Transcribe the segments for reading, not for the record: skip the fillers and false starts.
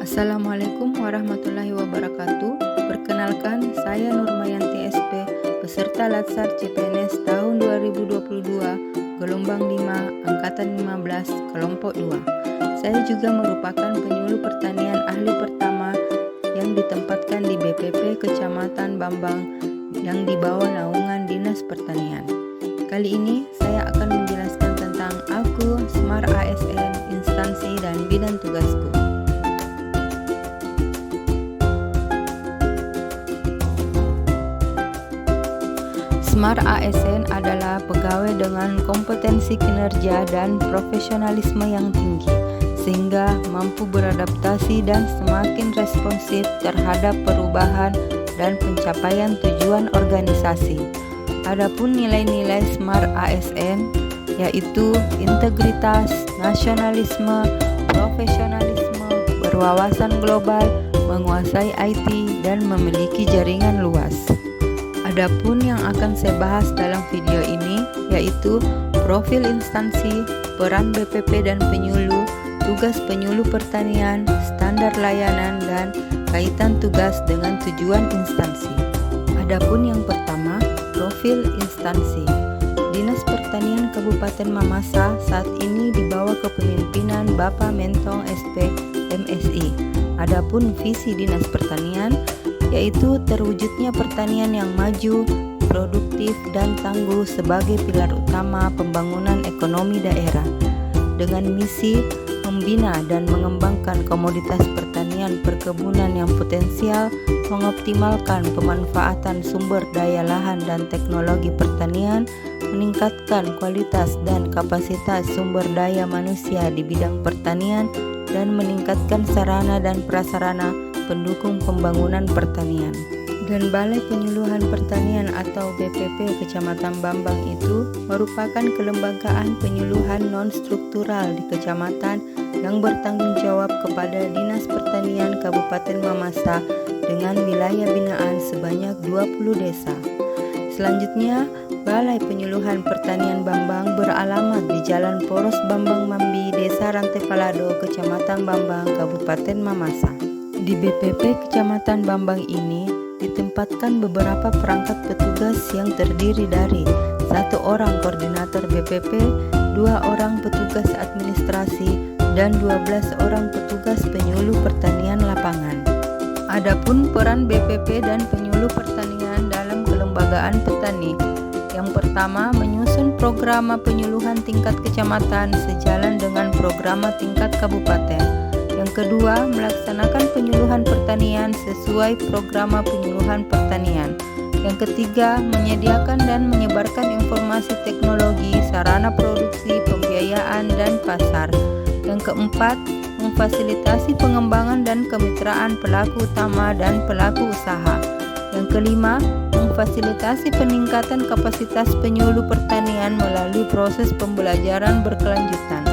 Assalamualaikum warahmatullahi wabarakatuh. Perkenalkan, saya Nurmayanti SP, peserta Latsar CPNS tahun 2022, gelombang 5, angkatan 15, kelompok 2. Saya juga merupakan penyuluh pertanian ahli pertama yang ditempatkan di BPP Kecamatan Bambang yang di bawah naungan Dinas Pertanian. Kali ini saya akan menjelaskan tentang aku, Smart ASN, instansi dan bidang tugasku. Smart ASN adalah pegawai dengan kompetensi kinerja dan profesionalisme yang tinggi, sehingga mampu beradaptasi dan semakin responsif terhadap perubahan dan pencapaian tujuan organisasi. Adapun nilai-nilai Smart ASN yaitu integritas, nasionalisme, profesionalisme, berwawasan global, menguasai IT, dan memiliki jaringan luas. Adapun yang akan saya bahas dalam video ini yaitu profil instansi, peran BPP dan penyuluh, tugas penyuluh pertanian, standar layanan, dan kaitan tugas dengan tujuan instansi. Adapun yang pertama, profil instansi. Dinas Pertanian Kabupaten Mamasa saat ini di bawah kepemimpinan Bapak Mentong SP MSI. Adapun visi Dinas Pertanian yaitu terwujudnya pertanian yang maju, produktif, dan tangguh sebagai pilar utama pembangunan ekonomi daerah. Dengan misi membina dan mengembangkan komoditas pertanian perkebunan yang potensial, mengoptimalkan pemanfaatan sumber daya lahan dan teknologi pertanian, meningkatkan kualitas dan kapasitas sumber daya manusia di bidang pertanian, dan meningkatkan sarana dan prasarana pendukung pembangunan pertanian. Dan Balai Penyuluhan Pertanian atau BPP Kecamatan Bambang itu merupakan kelembagaan penyuluhan non-struktural di kecamatan yang bertanggung jawab kepada Dinas Pertanian Kabupaten Mamasa dengan wilayah binaan sebanyak 20 desa. Selanjutnya, Balai Penyuluhan Pertanian Bambang beralamat di Jalan Poros Bambang Mambi, Desa Rantepalado, Kecamatan Bambang, Kabupaten Mamasa. Di BPP Kecamatan Bambang ini ditempatkan beberapa perangkat petugas yang terdiri dari 1 orang koordinator BPP, 2 orang petugas administrasi, dan 12 orang petugas penyuluh pertanian lapangan. Adapun peran BPP dan penyuluh pertanian dalam kelembagaan petani. Yang pertama, menyusun program penyuluhan tingkat kecamatan sejalan dengan program tingkat kabupaten. Yang kedua, melaksanakan penyuluhan pertanian sesuai program penyuluhan pertanian. Yang ketiga, menyediakan dan menyebarkan informasi teknologi, sarana produksi, pembiayaan, dan pasar. Yang keempat, memfasilitasi pengembangan dan kemitraan pelaku utama dan pelaku usaha. Yang kelima, memfasilitasi peningkatan kapasitas penyuluh pertanian melalui proses pembelajaran berkelanjutan.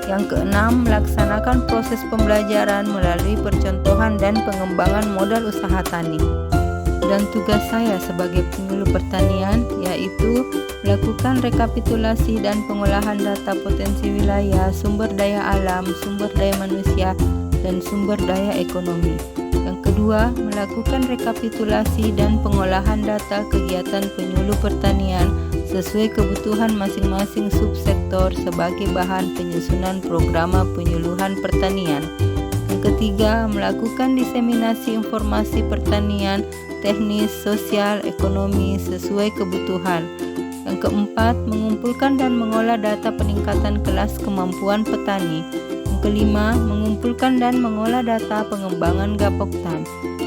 Yang keenam, melaksanakan proses pembelajaran melalui percontohan dan pengembangan modal usaha tani. Dan tugas saya sebagai penyuluh pertanian yaitu melakukan rekapitulasi dan pengolahan data potensi wilayah, sumber daya alam, sumber daya manusia, dan sumber daya ekonomi. Yang kedua, melakukan rekapitulasi dan pengolahan data kegiatan penyuluh pertanian sesuai kebutuhan masing-masing subsektor sebagai bahan penyusunan program penyuluhan pertanian. Yang ketiga, melakukan diseminasi informasi pertanian, teknis, sosial, ekonomi sesuai kebutuhan. Yang keempat, mengumpulkan dan mengolah data peningkatan kelas kemampuan petani. Yang kelima, mengumpulkan dan mengolah data pengembangan Gapoktan.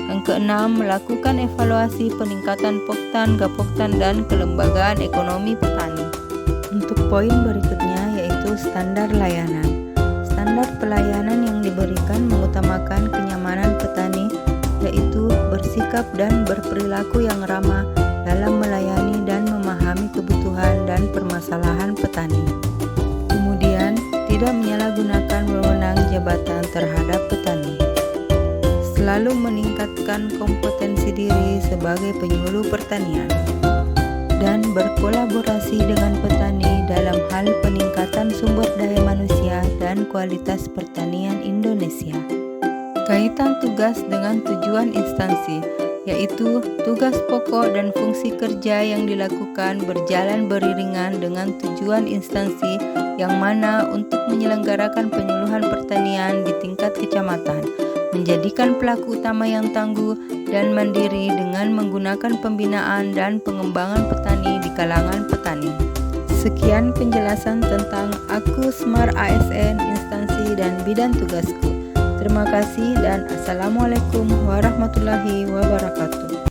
Yang keenam, melakukan evaluasi peningkatan Poktan, Gapoktan, dan kelembagaan ekonomi petani. Untuk poin berikutnya yaitu standar layanan. Standar pelayanan yang diberikan mengutamakan kenyamanan petani, yaitu bersikap dan berperilaku yang ramah dalam melayani dan memahami kebutuhan dan permasalahan petani. Kemudian, tidak menyalahgunakan wewenang jabatan terhadap petani. Selalu meningkatkan kompetensi diri sebagai penyuluh pertanian dan berkolaborasi dengan petani dalam hal peningkatan sumber daya manusia dan kualitas pertanian Indonesia. Kaitan tugas dengan tujuan instansi, yaitu tugas pokok dan fungsi kerja yang dilakukan berjalan beriringan dengan tujuan instansi yang mana untuk menyelenggarakan penyuluhan pertanian di tingkat kecamatan, menjadikan pelaku utama yang tangguh dan mandiri dengan menggunakan pembinaan dan pengembangan petani di kalangan petani. Sekian penjelasan tentang Aku Smart ASN, instansi dan bidang tugasku. Terima kasih dan Assalamualaikum warahmatullahi wabarakatuh.